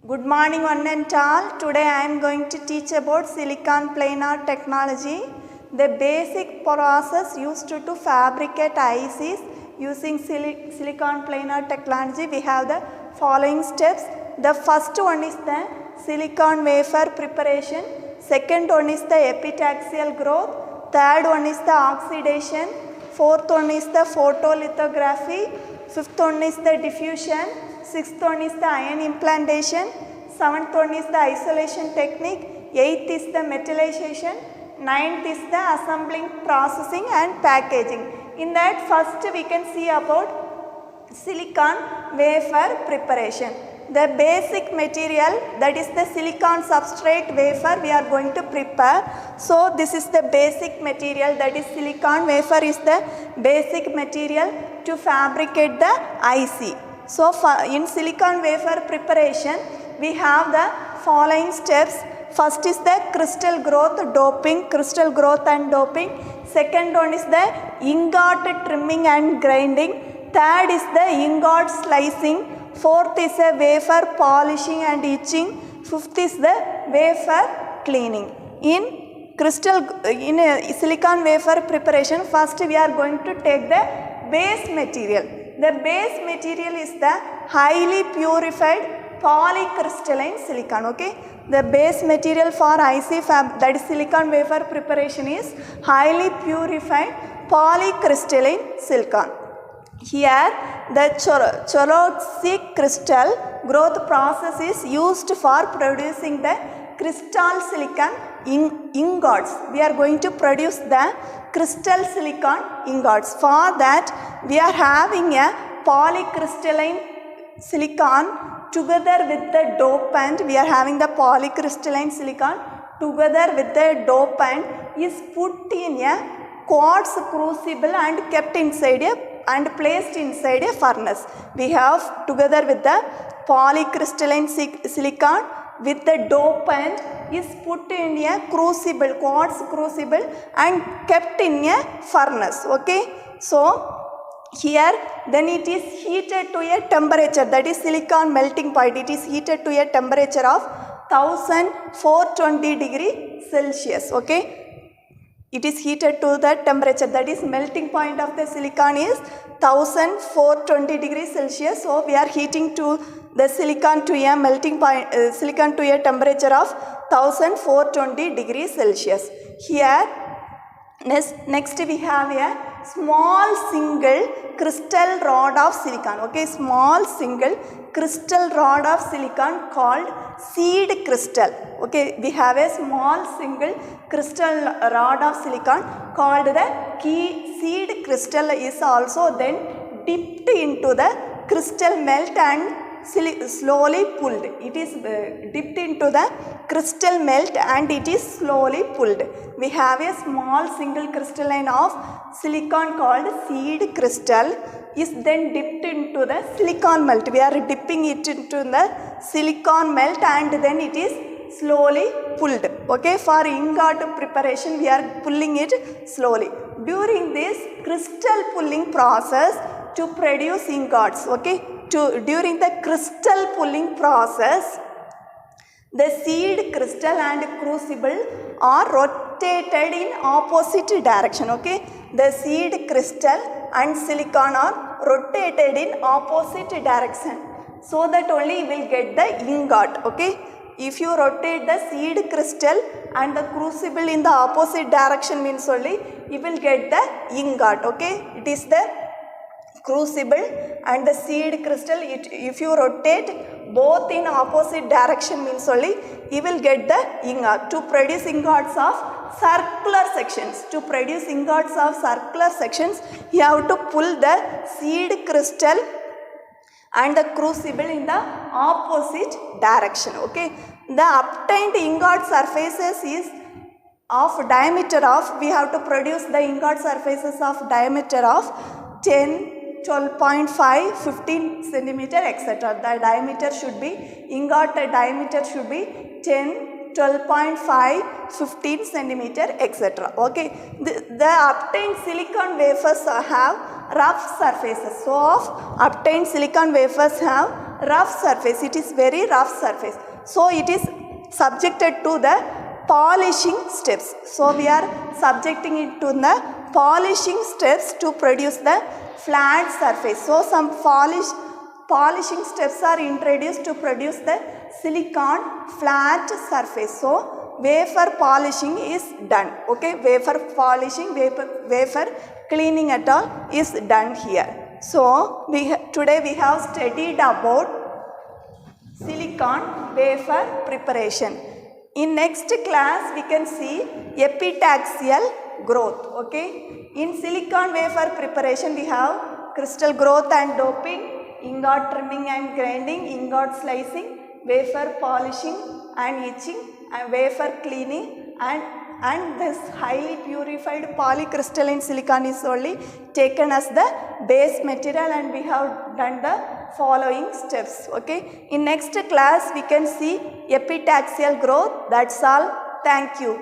Good morning one and all. Today I am going to teach about silicon planar technology. The basic process used to fabricate ICs using silicon planar technology. We have the following steps. The first one is the silicon wafer preparation. Second one is the epitaxial growth. Third one is the oxidation. Fourth one is the photolithography. Fifth one is the diffusion. Sixth one is the ion implantation. Seventh one is the isolation technique. Eighth is the metallization. Ninth is the assembling, processing and packaging. In that first we can see about silicon wafer preparation. The basic material, that is the silicon substrate wafer, we are going to prepare. So this is the basic material, that is silicon wafer is the basic material to fabricate the IC. So in silicon wafer preparation we have the following steps. First is the crystal growth and doping. Second one is the ingot trimming and grinding. Third is the ingot slicing. Fourth is the wafer polishing and etching. Fifth is the wafer cleaning. In silicon wafer preparation, first we are going to take the base material. The base material is the highly purified polycrystalline silicon. Okay, the base material for IC fab, that is silicon wafer preparation, is highly purified polycrystalline silicon. Here the cholosic crystal growth process is used for producing the crystal silicon ingots. We are going to produce the crystal silicon ingots. For that we are having a polycrystalline silicon together with the dopant. We are having the polycrystalline silicon together with the dopant is put in a quartz crucible and kept inside and placed inside a furnace. We have together with the polycrystalline silicon with the dopant is put in a crucible, quartz crucible, and kept in a furnace. Okay, so here then it is heated to a temperature, that is silicon melting point. It is heated to a temperature of 1420 degrees Celsius. Okay, it is heated to the temperature, that is melting point of the silicon is 1420 degrees Celsius. So we are heating to the silicon to a melting point, silicon to a temperature of 1420 degrees Celsius. Here next we have a small single crystal rod of silicon. Okay, small single crystal rod of silicon called seed crystal. Okay, we have a small single crystal rod of silicon called the seed crystal is also then dipped into the crystal melt and slowly pulled. It is dipped into the crystal melt and it is slowly pulled. We have a small single crystalline of silicon called seed crystal is then dipped into the silicon melt. We are dipping it into the silicon melt and then it is slowly pulled. Okay, for ingot preparation we are pulling it slowly. During this crystal pulling process to produce ingots, okay, during the crystal pulling process, the seed crystal and crucible are rotated in opposite direction. Okay, the seed crystal and silicon are rotated in opposite direction, so that only you will get the ingot. Okay, if you rotate the seed crystal and the crucible in the opposite direction means only you will get the ingot. Okay, it is the crucible and the seed crystal. If you rotate both in opposite direction means only you will get the ingot. To produce ingots of circular sections, you have to pull the seed crystal and the crucible in the opposite direction. Okay, the obtained ingot surfaces is of diameter of, we have to produce the ingot surfaces of diameter of 10, 12.5, 15 centimeter, etc. The diameter should be, ingot diameter should be 10, 12.5, 15 centimeter, etc. Okay, the obtained silicon wafers have rough surfaces. So of obtained silicon wafers have rough surface. It is very rough surface. So it is subjected to the polishing steps. So we are subjecting it to the polishing steps to produce the flat surface. So some polishing steps are introduced to produce the silicon flat surface. So wafer polishing is done. Okay, wafer polishing, wafer cleaning at all is done here. So today we have studied about silicon wafer preparation. In next class we can see epitaxial growth. Okay, in silicon wafer preparation we have crystal growth and doping, ingot trimming and grinding, ingot slicing, wafer polishing and etching, and wafer cleaning, and this highly purified polycrystalline silicon is only taken as the base material, and we have done the following steps. Okay, in next class we can see epitaxial growth. That's all. Thank you.